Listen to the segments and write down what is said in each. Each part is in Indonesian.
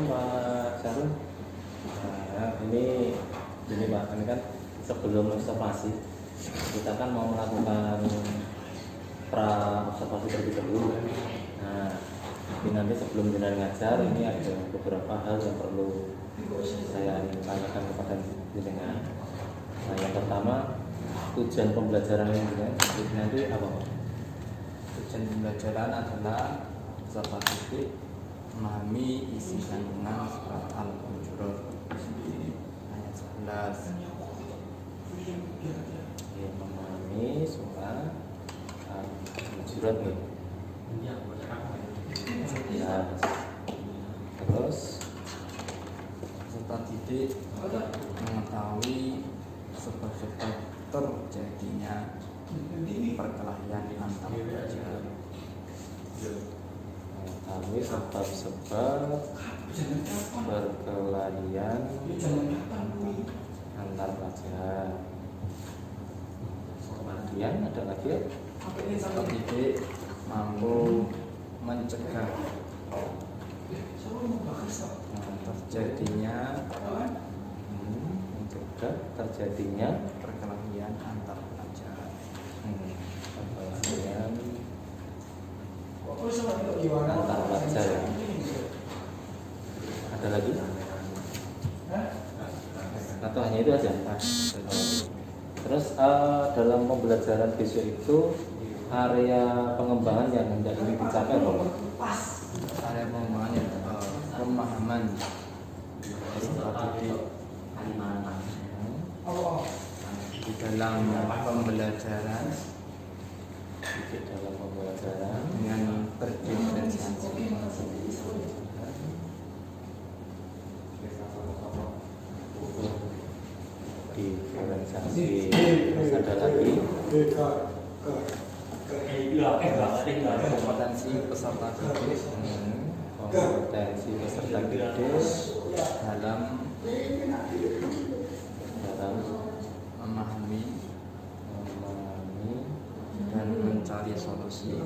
Pak Syarul. Nah, ini Pak, ini kan sebelum observasi kita kan mau melakukan pra observasi terlebih dahulu. Nah, ini nanti sebelum jenengan ngajar ini ada beberapa hal yang perlu saya ingin tanyakan kepada jenengan. Nah, yang pertama, tujuan pembelajaran ini nanti apa? Tujuan pembelajaran adalah peserta didik memahami isi kandungan surat Al-Hujurat ayat 11. Memahami surat Al-Hujurat nih. Ya. Terus Peserta didik mengetahui sebab-sebab terjadinya perkelahian antar pelajar. mengetahui sebab-sebab perkelahian antar pelajar. Kemudian ada lagi ya? Peserta didik mampu mencegah terjadinya perkelahian antar pelajar. Perkelahian antar pelajar ya. Ada lagi? Atau hanya itu aja? Terus dalam pembelajaran besok itu area pengembangan yang hendak ini dicapai apa? Area pengembangan pemahaman peserta didik di dalam pembelajaran dengan berdiferensiasi. Diferensiasi. Terus ada lagi Kompetensi peserta didik kompetensi peserta didik dalam dalam memahami dan mencari solusi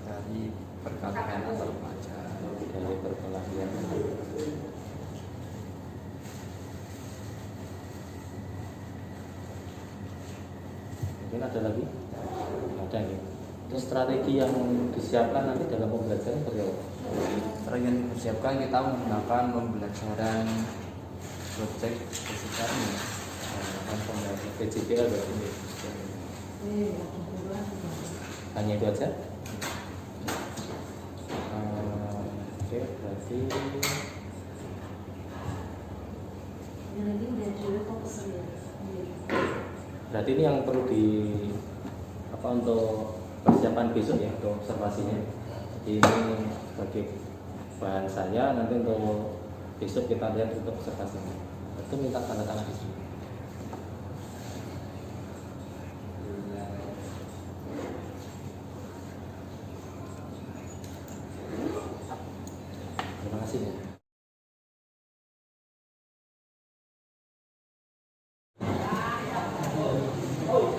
dari perkelahian antar pelajar. dari perkelahian. Mungkin ada lagi? Ada nih. Terus strategi yang disiapkan nanti dalam pembelajaran seperti apa? Strategi yang dipersiapkan kita menggunakan pembelajaran proyek fisika ini. Pembelajaran PJPL berarti. Hanya itu aja? Oke, berarti berarti ini yang perlu di apa untuk persiapan besok ya untuk observasinya. Jadi ini sebagai bahan saya nanti untuk besok kita lihat untuk observasinya. Itu minta tanda tangan di sini. Terima kasih ya.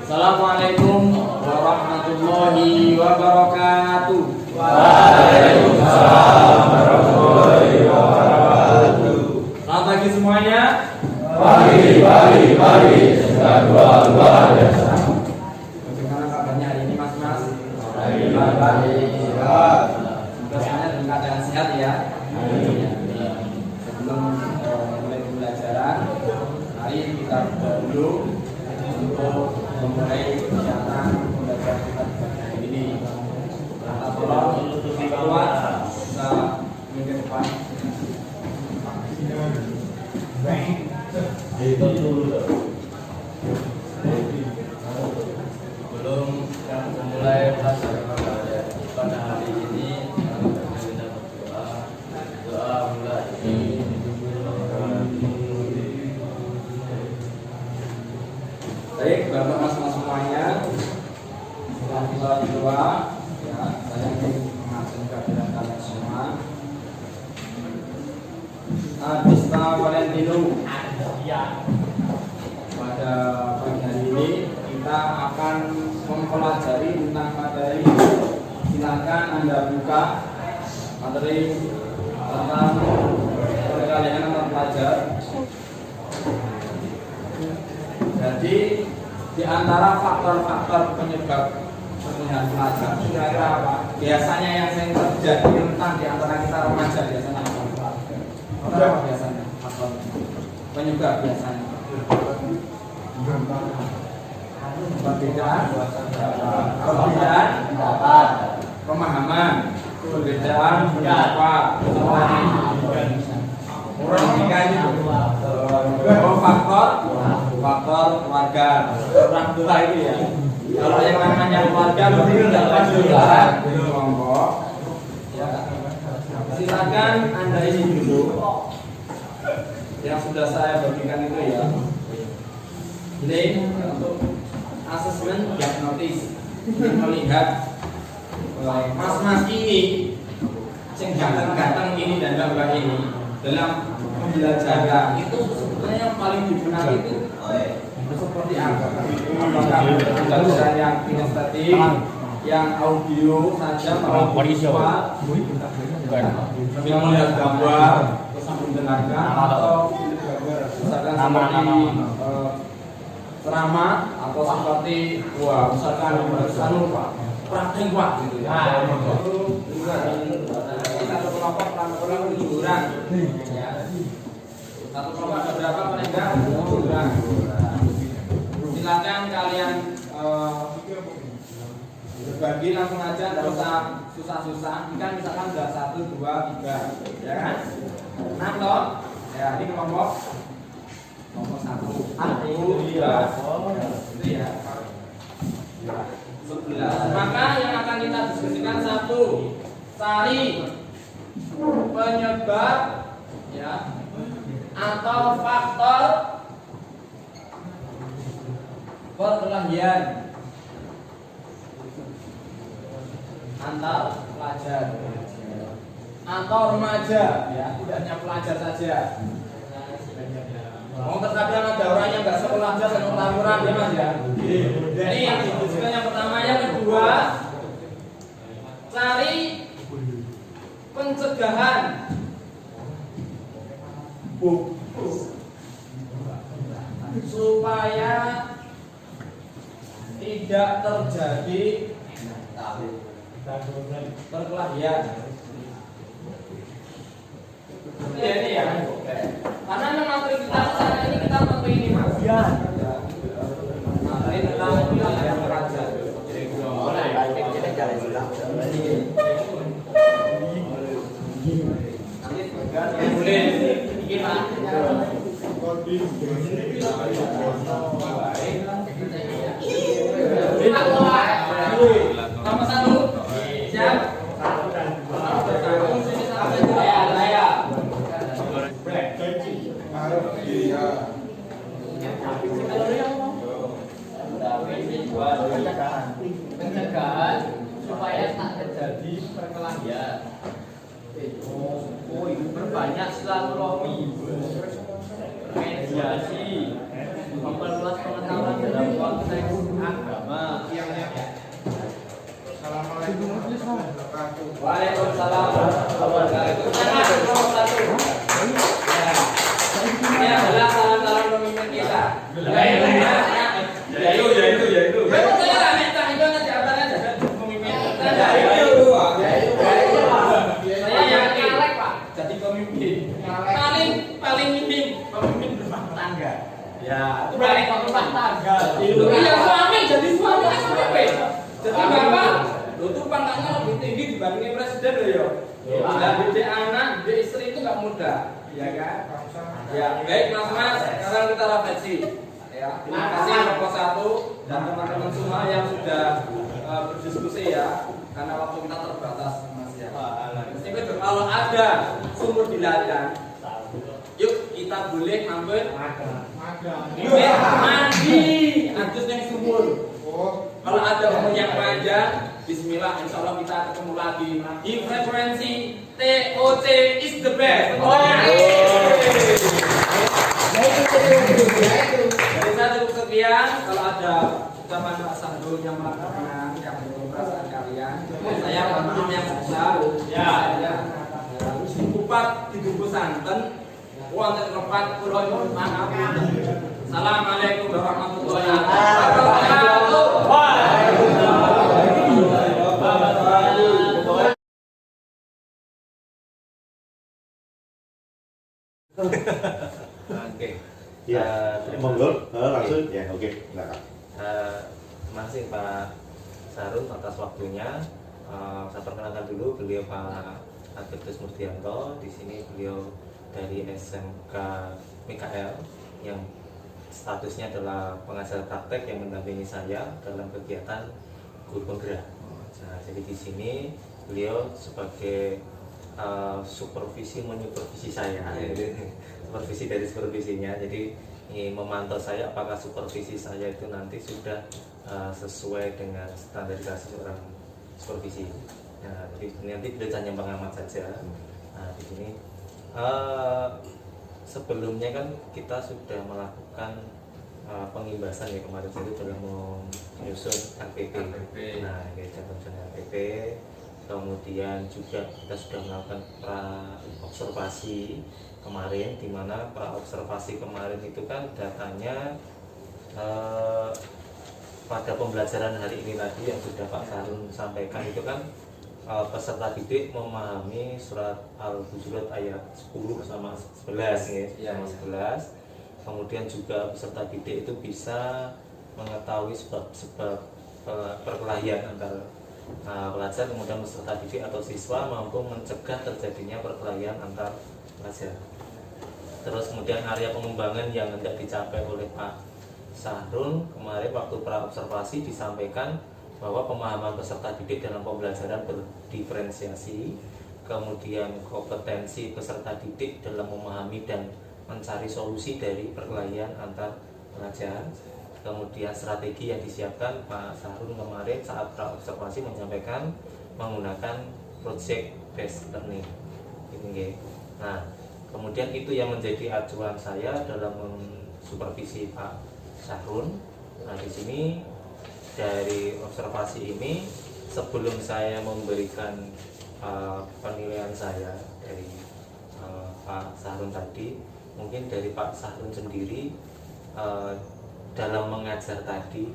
Assalamualaikum warahmatullahi wabarakatuh. Waalaikumsalam warahmatullahi wabarakatuh. Selamat pagi semuanya. Pagi. Sedang luar biasa. Bagaimana kabarnya hari ini mas-mas? Baik. Semoga semuanya dalam keadaan sehat ya. Sebelum mulai pembelajaran, mari kita berdoa dulu untuk memulai kegiatan pembelajaran kita di pagi hari ini. Kita tolong kuat bisa minggu depan. Belum memulai pelajaran pada hari ini, kita berdoa mulai. Baik, Bapak Mas semuanya, setelah kita berdoa, ya, saya ingin mengajak kehadiran kalian semua. Adista Valentino. Pada pagi hari ini kita akan mempelajari tentang materi silakan Anda buka materi tentang perkalian antar pelajar. Jadi di antara faktor-faktor penyebab pemilihan pelajar kira-kira apa? Biasanya yang sering terjadi rentan di antara kita remaja biasanya apa? Apa biasanya? Faktor penyebab biasanya. Perbedaan pendapat, pemahaman, perbedaan pendapat, faktor keluarga, orang tua itu ya. Kalau yang namanya keluarga berarti pendapat kelompok. Silakan Anda isi dulu yang sudah saya bagikan itu ya. Ini untuk asesmen diagnosis, melihat mas-mas ini yang ganteng-ganteng ini dan mbak ini dalam pembelajaran itu sebetulnya yang paling dibenahi itu seperti apa? Apakah pembelajaran yang kinestetik, yang audio saja, atau visual, yang melihat gambar, terus mendengarkan, atau misalkan seperti ceramah atau seperti misalkan praktek gitu ya. Satu kelompok orang liburan. Satu kelompok ada berapa penegak? Liburan. Silakan kalian berbagi langsung aja, tidak usah susah-susah. Ini kan misalkan sudah 1, 2, 3, ya kan? 6 toh? Ya, ini kelompok 1, 2, itu ya. 11. Maka yang akan kita diskusikan 1, cari penyebab ya atau faktor perkelahian antar pelajar atau remaja ya, tidak hanya pelajar saja. Terkadang ada orang yang nggak sekolah aja senang laporan ya mas ya. Ini yang ditujukan yang pertama, yang kedua cari pencegahan supaya tidak terjadi perkelahian. Ya ini ya. Karena memang materi kita sekarang ini kita materi ini mas. Ya. Materi tentang pilihan raja. Kita jalan ulang. Boleh. Ini pak. Nomor 1. Siap. Pencegahan supaya tak terjadi perkelahian. Berbanyak silaturahmi, mediasi, memperluas pengetahuan dalam konteks agama. Assalamualaikum warahmatullahi wabarakatuh. Waalaikumsalam warahmatullahi wabarakatuh. Ini adalah salam-salam pemimpin kita. Yaitu. Saya nggak minta itu nanti apa aja pemimpin. Saya yakin Pak jadi pemimpin. Paling mimpin pemimpin rumah tangga. Ya, itu paling rumah tangga. Iya suami jadi suami kan pemimpin. Jadi bapak, itu pangkatnya lebih tinggi dibandingin presiden loh ya. Dan didik anak, didik istri itu nggak mudah, ya kan? Ya, baik mas-mas, sekarang kita refleksi. Ya, terima kasih kelompok 1 dan teman-teman semua yang sudah berdiskusi ya, karena waktu kita terbatas mas ya. Meskipun kalau ada sumur di ladang, yuk kita boleh mampir mandi, adus yang sumur. Kalau ada umur yang panjang, bismillah, insya Allah kita ketemu lagi di frekuensi TOC is the best. Dari saya cukup sekian. Kalau ada ucapan Pak Sandul yang melakukan yang menurut perasaan kalian, Saya mohon maaf yang besar. Ya. Kupat dituku santen. Wonten repat kula nyuwun maaf. Assalamualaikum warahmatullahi wabarakatuh. Oke. Ya, monggo langsung ya, oke, silakan. Masih Pak Sarun atas waktunya. Saya perkenalkan dulu, beliau Pak Albertus Murdianto. Di sini beliau dari SMK Mikael yang statusnya adalah pengajar praktek yang mendampingi saya dalam kegiatan guru penggerak. Nah, jadi di sini beliau sebagai supervisi menyupervisi saya, supervisi dari supervisinya. Jadi ini memantau saya apakah supervisi saya itu nanti sudah sesuai dengan standarisasi seorang supervisi. Nah, jadi nanti beliau hanya pengamat saja. Nah, di sini sebelumnya kan kita sudah melakukan pengimbasan ya kemarin itu dalam menyusun RPP. Nah, kita menyusun RPP. Kemudian juga kita sudah melakukan pra observasi kemarin, di mana pra observasi kemarin itu kan datanya pada pembelajaran hari ini tadi yang sudah Pak Sarun sampaikan itu kan peserta didik memahami surat Al-Hujurat ayat 10 sama 11 ya, sama 11. Kemudian juga peserta didik itu bisa mengetahui sebab-sebab perkelahian antara pelajar, kemudian peserta didik atau siswa mampu mencegah terjadinya perkelahian antar pelajar. Terus kemudian area pengembangan yang hendak dicapai oleh Pak Sarun kemarin waktu pra observasi disampaikan bahwa pemahaman peserta didik dalam pembelajaran berdiferensiasi, kemudian kompetensi peserta didik dalam memahami dan mencari solusi dari perkelahian antar pelajar. Kemudian strategi yang disiapkan Pak Sarun kemarin saat observasi menyampaikan menggunakan project based learning. Nah, kemudian itu yang menjadi acuan saya dalam mensupervisi Pak Sarun. Nah, di sini dari observasi ini sebelum saya memberikan penilaian saya dari Pak Sarun tadi, mungkin dari Pak Sarun sendiri dalam mengajar tadi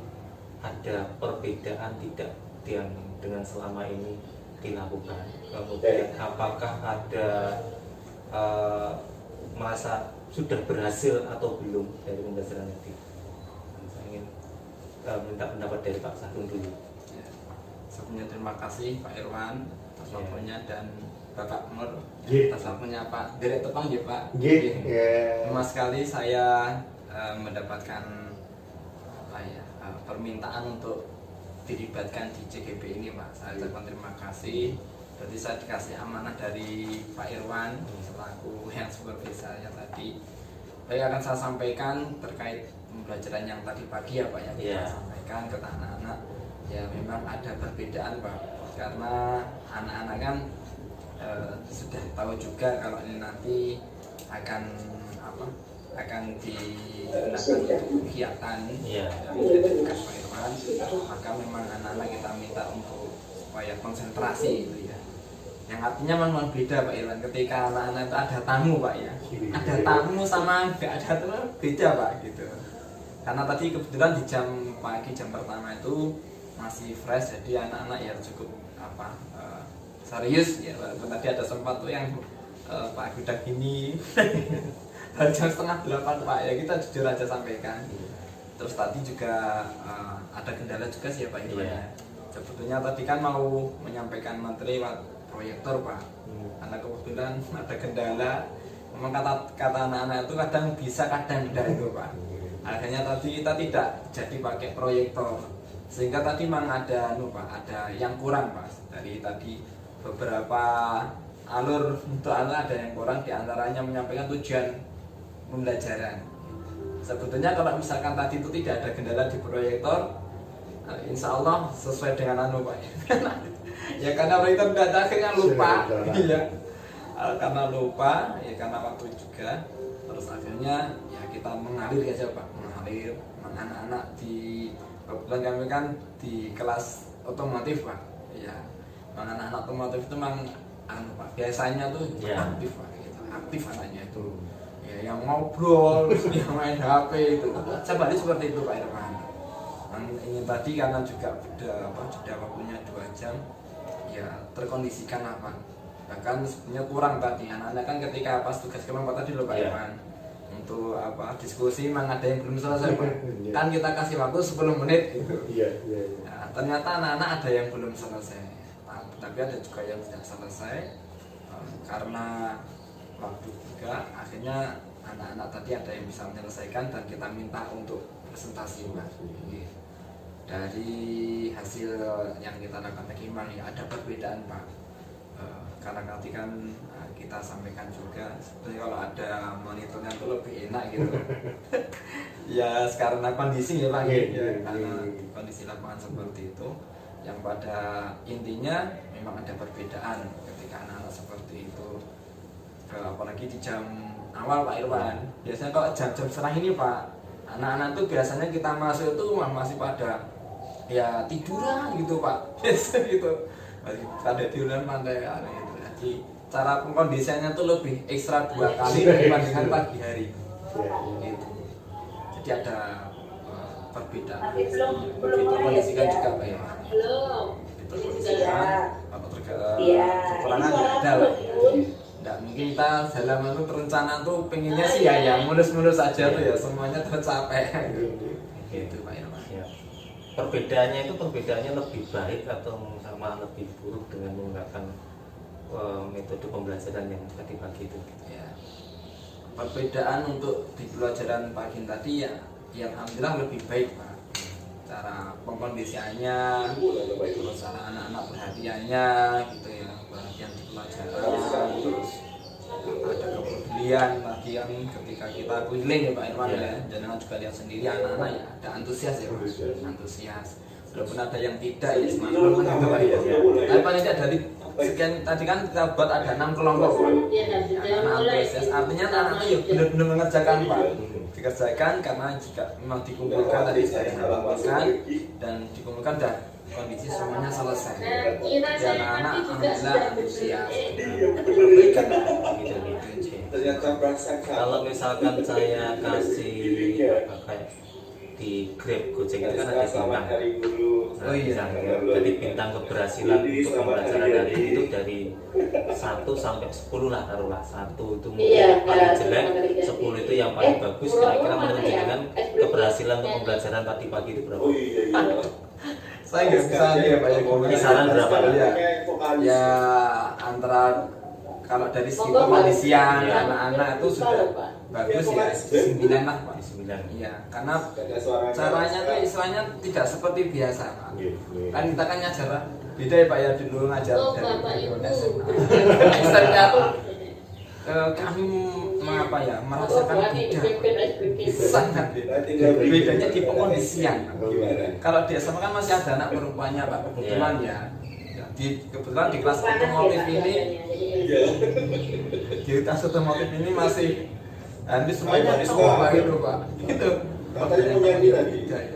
ada perbedaan tidak yang dengan selama ini dilakukan? Kemudian apakah ada merasa sudah berhasil atau belum dari pembelajaran tadi? Saya ingin minta pendapat dari Pak Sarun dulu. Ya. Sebelumnya terima kasih Pak Irwan atas waktunya dan Bapak Nur atas waktunya Pak Direktur Tepang ya Pak. Sama sekali saya mendapatkan permintaan untuk dilibatkan di CGP ini Pak. Saya ucapkan terima kasih. Berarti saya dikasih amanah dari Pak Irwan selaku yang supervisi saya tadi. Baik, akan saya sampaikan terkait pembelajaran yang tadi pagi ya Pak ya. Kita sampaikan ke anak-anak. Ya memang ada perbedaan Pak. Karena anak-anak kan sudah tahu juga kalau ini nanti akan digunakan kegiatan dengan Pak Irwan, maka memang anak-anak kita minta untuk supaya konsentrasi gitu ya. Yang artinya memang beda Pak Irwan, ketika anak-anak itu ada tamu Pak ya, ada tamu sama nggak ada tamu beda Pak gitu. Karena tadi kebetulan di jam pagi jam pertama itu masih fresh, jadi anak-anak ya cukup serius ya. Walaupun tadi ada sempat tuh yang Pak udah gini dari jam 7:30 Pak ya, kita jujur aja sampaikan. Terus tadi juga ada kendala juga sih ya Pak Irwan ya. Sebetulnya tadi kan mau menyampaikan materi lewat proyektor Pak, karena kebetulan ada kendala. Memang kata anak-anak itu kadang bisa kadang tidak itu Pak. Akhirnya tadi kita tidak jadi pakai proyektor, sehingga tadi memang ada Pak, ada yang kurang Pak. Dari tadi beberapa alur untuk anak ada yang kurang, diantaranya menyampaikan tujuan pembelajaran. Sebetulnya kalau misalkan tadi itu tidak ada kendala di proyektor, insya Allah sesuai dengan Pak. Ya karena proyektor tidak akhirnya lupa, ya karena lupa, ya karena waktu juga. Terus akhirnya ya kita mengalir aja Pak, mengalir anak-anak di kebetulan kami kan di kelas otomotif Pak. Ya anak-anak otomotif itu memang Pak, biasanya tuh Ya. aktif Pak, gitu. Aktif anaknya itu ya, yang ngobrol yang main HP itu seperti itu Pak Irfan. Ini tadi karena juga sudah waktunya 2 jam ya terkondisikan apa, bahkan sebenarnya kurang tadi anak-anak kan ketika pas tugas kelompok tadi loh Pak Ya. Irfan, untuk diskusi memang ada yang belum selesai Pak. Kan kita kasih waktu 10 menit gitu. Iya. Nah, ternyata anak-anak ada yang belum selesai, tapi ada juga yang tidak selesai karena waktu juga. Akhirnya anak-anak tadi ada yang bisa menyelesaikan dan kita minta untuk presentasi Pak. Dari hasil yang kita lakukan tadi memang ya ada perbedaan Pak. Karena nanti kan kita sampaikan juga sebenarnya kalau ada monitornya itu lebih enak gitu. Ya karena kondisi ya Pak, karena kondisi lapangan seperti itu, yang pada intinya memang ada perbedaan ketika anak-anak seperti itu. Apalagi di jam awal Pak Irwan, biasanya kalau jam-jam setengah ini Pak, anak-anak tuh biasanya kita masuk itu masih pada ya tiduran gitu Pak, biasa gitu, masih pada tiduran pantai gitu. Jadi cara pengkondisiannya tuh lebih ekstra 2 kali dibandingkan pagi hari gitu. Jadi ada perbedaan. Begitu kondisikan juga Pak ya. Itu kondisikan apa kekurangan ada lah ya. Nggak mungkin kita dalam itu terencana tuh pengennya sih ya mulus-mulus aja tuh ya semuanya tercapai gitu Pak Irwan. Ya. Perbedaannya lebih baik atau sama lebih buruk dengan menggunakan metode pembelajaran yang tadi pagi itu? Ya. Perbedaan untuk di pelajaran pagi tadi ya alhamdulillah lebih baik Pak. Cara pengkondisiannya, terus cara anak-anak perhatiannya gitu ya, perhatian di pelajaran, terus ada kepedulian lagi yang ketika kita keliling ya Pak Irwan ya, dan juga lihat sendiri anak-anak ya ada antusias ya Pak, antusias. Walaupun ada yang tidak ya semangat gitu Pak ya. Tapi paling tidak dari sekian tadi kan kita buat ada 6 kelompok Pak. Anak-anak antusias, artinya anak-anak ya benar-benar mengerjakan Pak. Dikerjakan karena jika memang dikumpulkan tadi saya kumpulkan dan dikumpulkan dah kondisi semuanya selesai. Dan anak-anak alhamdulillah antusias. Perbaikan gitu. Kalau Kalau misalkan saya kasih apa, kayak di Grab Gojek itu kan ada bintang. Oh iya. Jadi bintang keberhasilan untuk pembelajaran hari ini itu dari 1 sampai 10 lah taruhlah. 1 itu mungkin paling jelek, 10 itu yang paling bagus. Kira-kira menunjukkan keberhasilan untuk pembelajaran tadi pagi itu berapa? Saya nggak bisa ya Pak ya. Kisaran berapa? Ya antara kalau dari segi kondisian anak-anak itu sudah bagus ya 9 lah Pak. 9. Iya, karena caranya tuh istilahnya tidak seperti biasa Pak. Kan kita kan ngajar beda ya Pak ya, dulu ngajar dari Indonesia. Istilahnya tuh kami mengapa ya merasakan beda, sangat beda. Bedanya di pengkondisian. Kalau di SMA kan masih ada anak perempuannya Pak, kebetulan ya. Kebetulan di kelas otomotif ini, di kelas otomotif ini masih nanti semuanya coba gitu Pak. Itu.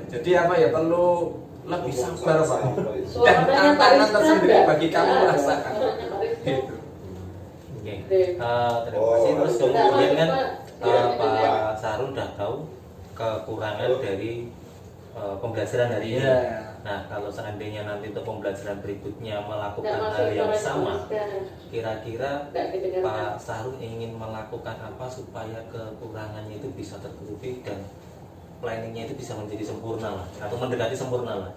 Jadi apa ya, perlu lebih sabar Pak. Dan tantangan tersendiri bagi kami merasakan. Gitu. Oke. Terima kasih. Terus kemudian kan Pak Sarul udah tahu kekurangan dari pembelajaran hari ini. Nah, kalau seandainya nanti untuk pembelajaran berikutnya melakukan hal yang sama, kira-kira Pak Sarul ingin melakukan apa supaya kekurangannya itu bisa tertutupi dan planningnya itu bisa menjadi sempurna lah, atau mendekati sempurna lah?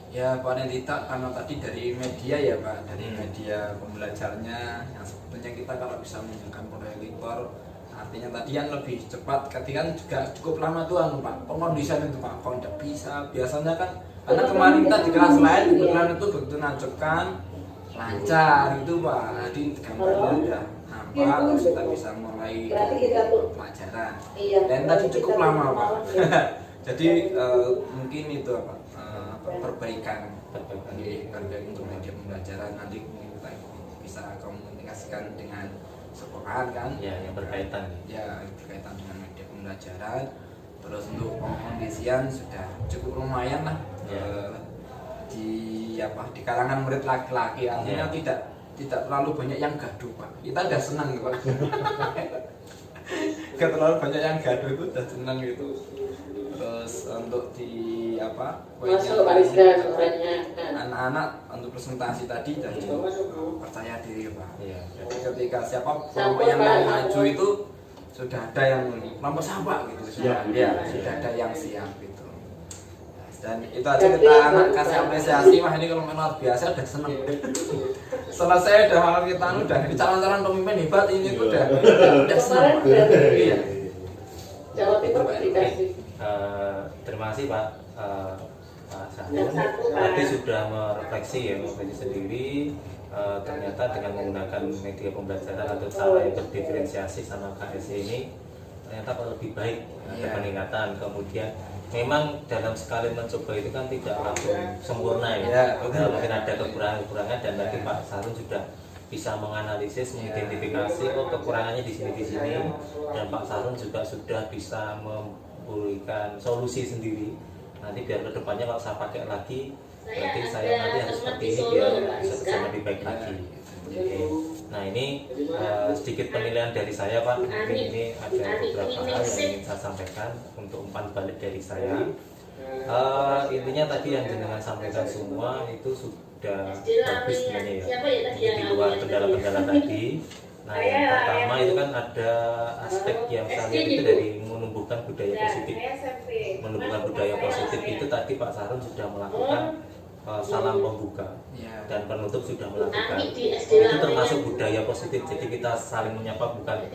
Ya paling tidak karena tadi dari media ya Pak, dari media pembelajarnya yang sebetulnya kita kalau bisa menggunakan proyektor, artinya tadi yang lebih cepat, ketika juga cukup lama tuh Pak pengkondisian itu Pak, kalau tidak bisa biasanya kan karena kemarin kita di kelas lain kebetulan itu begitu nancapkan lancar itu Pak, jadi gambarnya udah nampak terus kita bisa mulai pelajaran dan tadi cukup lama Pak. Jadi mungkin itu apa perbaikan untuk media pembelajaran, nanti mungkin kita bisa komunikasikan dengan sekolahan kan Ya, yang berkaitan. Ya, berkaitan dengan media pembelajaran. Terus untuk pengkondisian sudah cukup lumayan lah. Ya. di kalangan murid laki-laki artinya tidak terlalu banyak yang gaduh Pak. Kita udah senang Pak. Gak terlalu banyak yang gaduh itu udah senang gitu. Terus untuk di masuk Parisda suaranya anak-anak untuk presentasi tadi dan percaya diri Pak. Iya. Jadi ketika siapa yang mau maju itu sudah ada yang nomor sama gitu sudah ada yang siap gitu. Dan itu aja kita anak kasih apresiasi wah ini kalau luar biasa udah seneng. Selesai udah malam kita udah ini calon-calon pemimpin hebat ini udah seneng. Iya. Jawa Timur dikasih. Terima kasih Pak Sahun. Tadi sudah merefleksi sendiri. Ternyata dengan menggunakan media pembelajaran atau cara yang berdiferensiasi sama KSE ini ternyata lebih baik, ada peningkatan. Kemudian memang dalam sekali mencoba itu kan tidak langsung sempurna ya, mungkin ada kekurangan-kekurangan dan tadi Pak Sarun sudah bisa menganalisis, mengidentifikasi kekurangannya di sini dan Pak Sarun juga sudah bisa memberikan solusi sendiri. Nanti biar kedepannya kalau saya pakai lagi, berarti saya nanti harus seperti ini biar bisa lebih baik lagi. Oke. Nah ini sedikit penilaian dari saya Pak. Mungkin ini ada beberapa hal yang ingin saya sampaikan untuk umpan balik dari saya. Intinya tadi yang jenengan sampaikan semua itu sudah bagus sebenarnya ya. Di luar kendala-kendala tadi. Nah yang pertama itu kan ada aspek yang saya lihat itu dari menumbuhkan budaya positif. Menumbuhkan budaya positif itu tadi Pak Sarun sudah melakukan salam pembuka dan penutup sudah melakukan. Itu termasuk budaya positif. Jadi kita saling menyapa bukan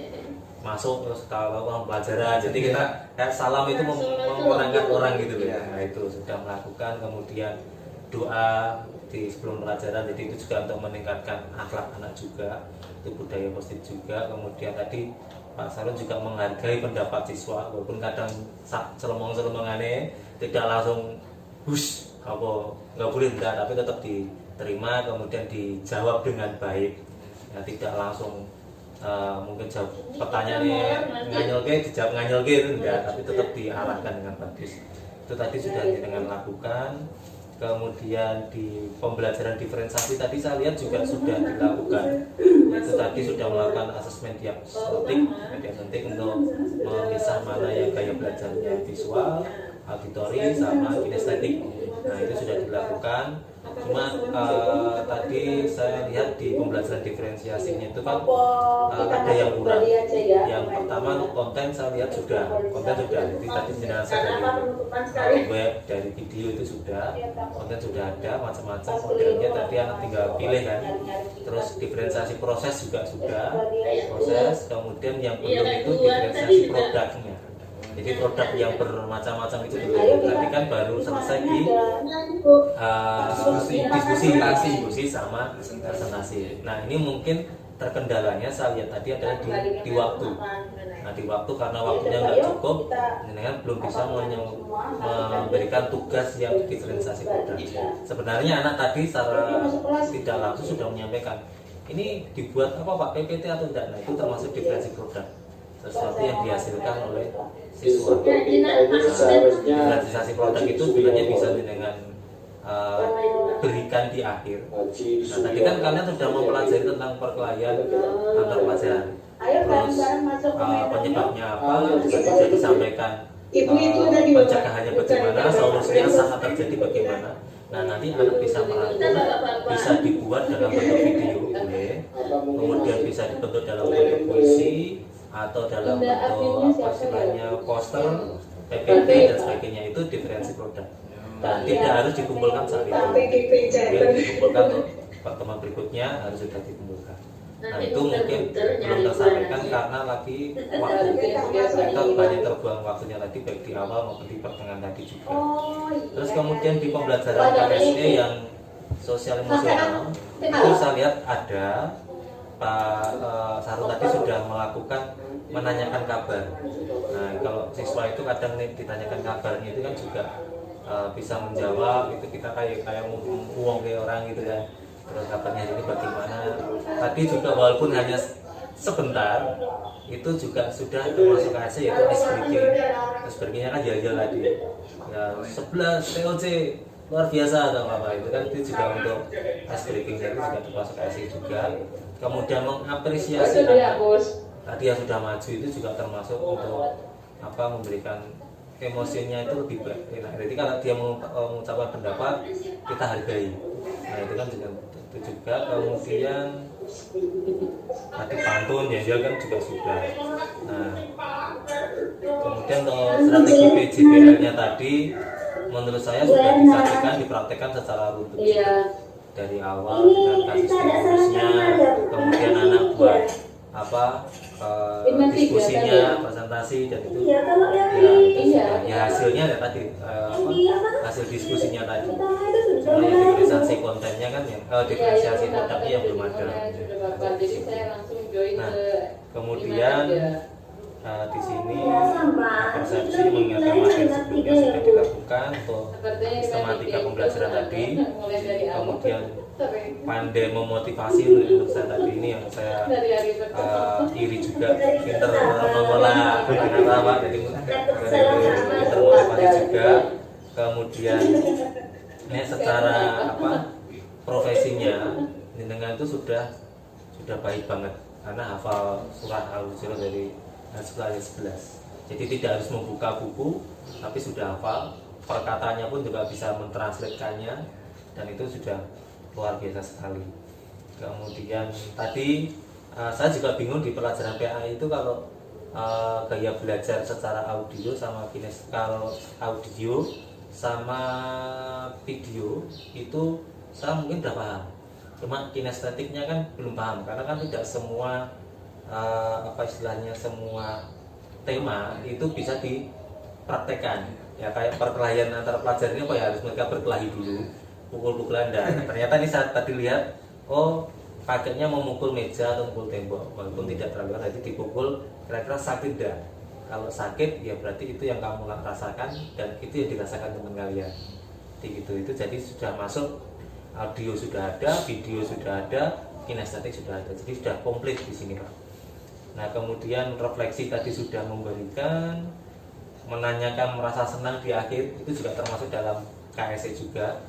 masuk terus kalau orang pelajaran. Jadi kita kayak salam itu menyenangkan orang gitu loh. Nah itu sudah melakukan. Kemudian doa di sebelum pelajaran. Jadi itu juga untuk meningkatkan akhlak anak juga. Itu budaya positif juga. Kemudian tadi Pak Sarun juga menghargai pendapat siswa walaupun kadang celemong-celemongannya tidak langsung hush apa nggak boleh enggak, tapi tetap diterima kemudian dijawab dengan baik ya, tidak langsung mungkin jawab pertanyaannya nganyelke dijawab nganyelke itu enggak, tapi tetap diarahkan dengan bagus. Itu tadi sudah dengan lakukan. Kemudian di pembelajaran diferensiasi tadi saya lihat juga sudah dilakukan. Itu tadi sudah melakukan asesmen diagnostik untuk memisah mana yang gaya belajarnya visual, auditori sama kinestetik. Nah itu sudah dilakukan. Cuma tadi saya lihat di pembelajaran diferensiasinya itu kan ada yang kurang. Yang pertama konten saya lihat sudah jadi tadi jenazah dari web, dari video itu sudah konten sudah ada macam-macam modelnya. Tadi anak tinggal pilih kan. Terus diferensiasi proses juga sudah proses. Kemudian yang belum itu diferensiasi produknya. Jadi produk yang bermacam-macam itu dulu. Tadi kan baru selesai di diskusi sama presentasi. Nah ini mungkin terkendalanya saya lihat tadi adalah di waktu. Nah di waktu karena waktunya nggak cukup, dengan belum bisa memberikan tugas yang diferensiasi produk. Sebenarnya anak tadi secara tidak langsung sudah menyampaikan ini dibuat apa Pak PPT atau tidak. Nah itu termasuk diferensiasi produk, sesuatu yang dihasilkan oleh siswa. Diferensiasi produk itu sebenarnya bisa dengan berikan di akhir. Nah tadi kan kalian sudah mempelajari tentang perkelahian antar pelajaran. Terus penyebabnya apa sudah disampaikan, pencegahannya bagaimana, solusinya saat terjadi bagaimana. Nah nanti anak bisa merangkum, bisa dibuat dalam bentuk video boleh, kemudian bisa dibentuk dalam bentuk puisi atau dalam bentuk apa istilahnya poster, PPT dan sebagainya. Itu diferensi produk dan tidak harus dikumpulkan saat itu, kemudian dikumpulkan untuk pertemuan berikutnya harus sudah dikumpulkan. Nah itu mungkin belum tersampaikan karena lagi waktu kita banyak terbuang waktunya tadi baik di awal maupun di pertengahan tadi juga. Terus kemudian di pembelajaran KSE yang sosial emosional itu saya lihat ada Pak Sarun tadi sudah melakukan menanyakan kabar. Nah kalau siswa itu kadang ditanyakan kabarnya itu kan juga bisa menjawab, itu kita kayak ngomong ke orang gitu kan. Terus kabarnya ini bagaimana. Tadi juga walaupun hanya sebentar itu juga sudah termasuk KSE yaitu ice breaking. Ice breakingnya kan jalan-jalan tadi ya 11 TOC luar biasa atau apa itu kan, itu juga untuk ice breaking jadi juga termasuk IC juga. Kemudian mengapresiasi Itu ya, anak Bos. tadi yang sudah maju itu juga termasuk untuk apa, memberikan emosinya itu lebih baik. Nah, jadi kalau dia mengucapkan pendapat kita hargai. Nah itu kan juga itu juga. Kemudian tadi pantun ya dia kan juga sudah. Nah kemudian untuk strategi PJBL-nya tadi menurut saya sudah disajikan, dipraktekkan secara runtut. Iya. Dari awal dengan kasus pengurusnya, kemudian anak buat apa diskusinya, presentasi, dan itu ya, ya hasilnya ya tadi hasil diskusinya tadi. Cuma yang diferensiasi kontennya kan yang diferensiasi produknya yang belum ada. Jadi saya langsung join Nah, ke kemudian di sini persepsi mengingat materi sebelumnya sudah dilakukan untuk sistematika pembelajaran tadi. Kemudian pandai memotivasi untuk saya tadi ini yang saya iri juga, pinter mengolah apa jadi pinter motivasi juga. Kemudian ini secara apa profesinya dengan itu sudah baik banget karena hafal surah Al-Hujurat dari ayat 11. Jadi tidak harus membuka buku, tapi sudah hafal. Perkataannya pun juga bisa mentranslatekannya, dan itu sudah luar biasa sekali. Kemudian tadi saya juga bingung di pelajaran PA itu kalau gaya belajar secara audio sama kalau audio sama video itu saya mungkin udah paham. Cuma kinestetiknya kan belum paham karena kan tidak semua apa istilahnya semua tema itu bisa dipraktekkan ya, kayak perkelahian antar pelajar ini apa ya, harus mereka berkelahi dulu, pukul-pukulan. Dan ternyata ini saat tadi lihat pakainya memukul meja atau memukul tembok walaupun tidak terlalu keras, jadi dipukul kira-kira sakit dah. Kalau sakit ya berarti itu yang kamu rasakan dan itu yang dirasakan teman kalian. Itu jadi sudah masuk, audio sudah ada, video sudah ada, kinestetik sudah ada, jadi sudah komplit di sini Pak. Nah kemudian refleksi tadi sudah memberikan, menanyakan merasa senang di akhir itu juga termasuk dalam KSE juga.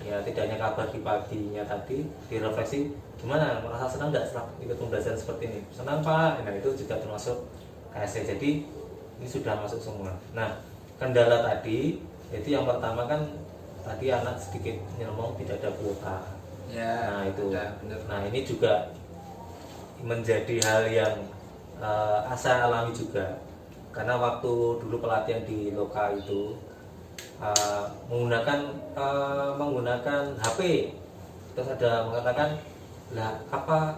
Ya tidak hanya kabar di paginya tadi, direfleksi gimana, merasa senang tidak setelah ikut pembelajaran seperti ini? Senang Pak. Nah itu juga termasuk KSE. Jadi ini sudah masuk semua. Nah kendala tadi itu yang pertama kan tadi anak sedikit ngomong tidak ada kuota. Ya, Nah itu. benar. Nah ini juga menjadi hal yang saya alami juga karena waktu dulu pelatihan di Loka itu menggunakan HP, terus ada mengatakan lah apa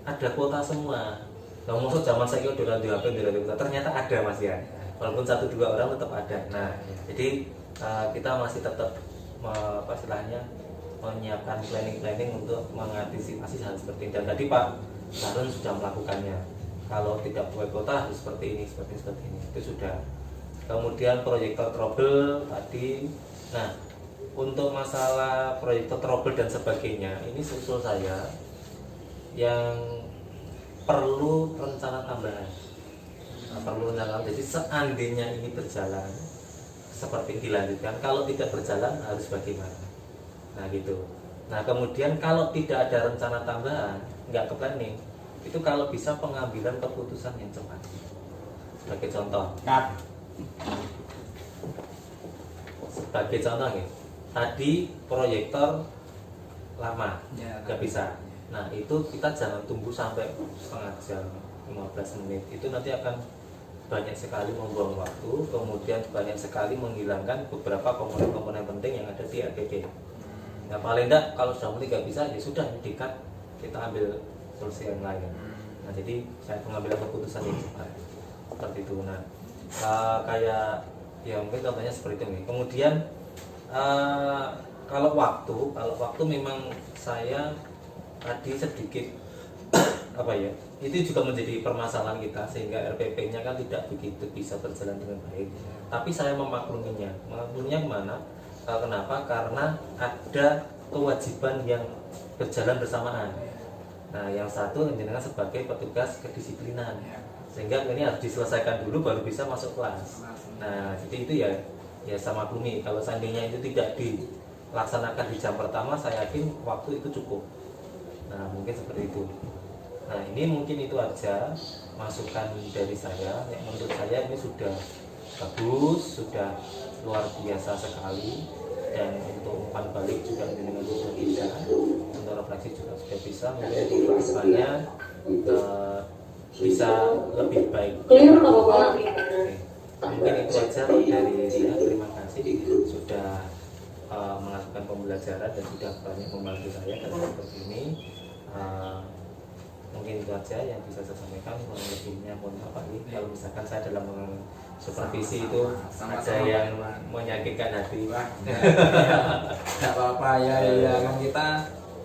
ada kuota semua. Nah, maksud zaman saya udah di HP ternyata ada Mas ya, walaupun 1-2 orang tetap ada. Nah jadi kita masih tetap apa istilahnya menyiapkan planning untuk mengantisipasi hal seperti ini. Dan tadi Pak Sarun sudah melakukannya. Kalau tidak buat kota harus seperti ini, seperti ini. Itu sudah. Kemudian proyektor trouble tadi. Nah, untuk masalah proyektor trouble dan sebagainya, ini usul saya yang perlu rencana tambahan. Perlu rencana. Jadi seandainya ini berjalan seperti dilanjutkan, kalau tidak berjalan harus bagaimana? Nah gitu. Nah kemudian kalau tidak ada rencana tambahan, nggak ke planning, itu kalau bisa pengambilan keputusan yang cepat. Sebagai contoh, nih, tadi proyektor lama, nggak bisa. Nah itu kita jangan tunggu sampai setengah jam, 15 menit. Itu nanti akan banyak sekali membuang waktu, kemudian banyak sekali menghilangkan beberapa komponen-komponen penting yang ada di RPP. Nah paling tidak kalau sudah mulai nggak bisa ya sudah dikat, kita ambil solusi yang lain. Nah jadi saya mengambil keputusan yang cepat seperti itu. Nah kayak ya mungkin contohnya seperti itu. Kemudian kalau waktu memang saya tadi sedikit apa ya, itu juga menjadi permasalahan kita sehingga RPP-nya kan tidak begitu bisa berjalan dengan baik. Tapi saya memakluminya kemana? Kenapa? Karena ada kewajiban yang berjalan bersamaan. Nah, yang satu jenengan sebagai petugas kedisiplinan, sehingga ini harus diselesaikan dulu baru bisa masuk kelas. Nah, jadi itu ya saya maklumi. Kalau seandainya itu tidak laksanakan di jam pertama, saya yakin waktu itu cukup. Nah mungkin seperti itu. Nah ini mungkin itu aja masukan dari saya. Yang menurut saya ini sudah bagus, sudah luar biasa sekali. Dan untuk umpan balik juga dengan sudah bisa, untuk refleksi juga sudah bisa. Mungkin untuk kedepannya bisa lebih baik. Clear atau apa? Mungkin itu aja dari saya. Terima kasih sudah melakukan pembelajaran dan sudah banyak membantu saya dalam seperti ini. Mungkin itu aja yang bisa saya sampaikan. Lebihnya mohon maaf Pak, kalau misalkan saya dalam supervisi itu ada yang menyakitkan hati. Wah, nggak apa-apa ya, kan kita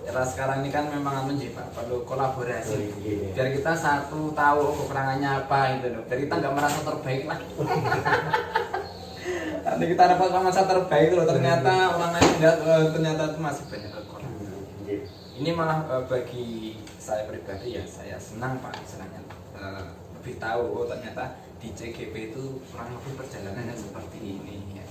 era sekarang ini kan memang Pak, perlu kolaborasi. Biar kita satu tahu kekurangannya apa gitu loh. Biar kita nggak merasa terbaik lah. Nanti kita dapat merasa terbaik loh, ternyata orang lain lihat ternyata itu masih banyak kekurangan. Ini malah bagi saya pribadi ya, saya senang Pak, senangnya lebih tahu ternyata di CGP itu kurang lebih perjalanannya seperti ini ya.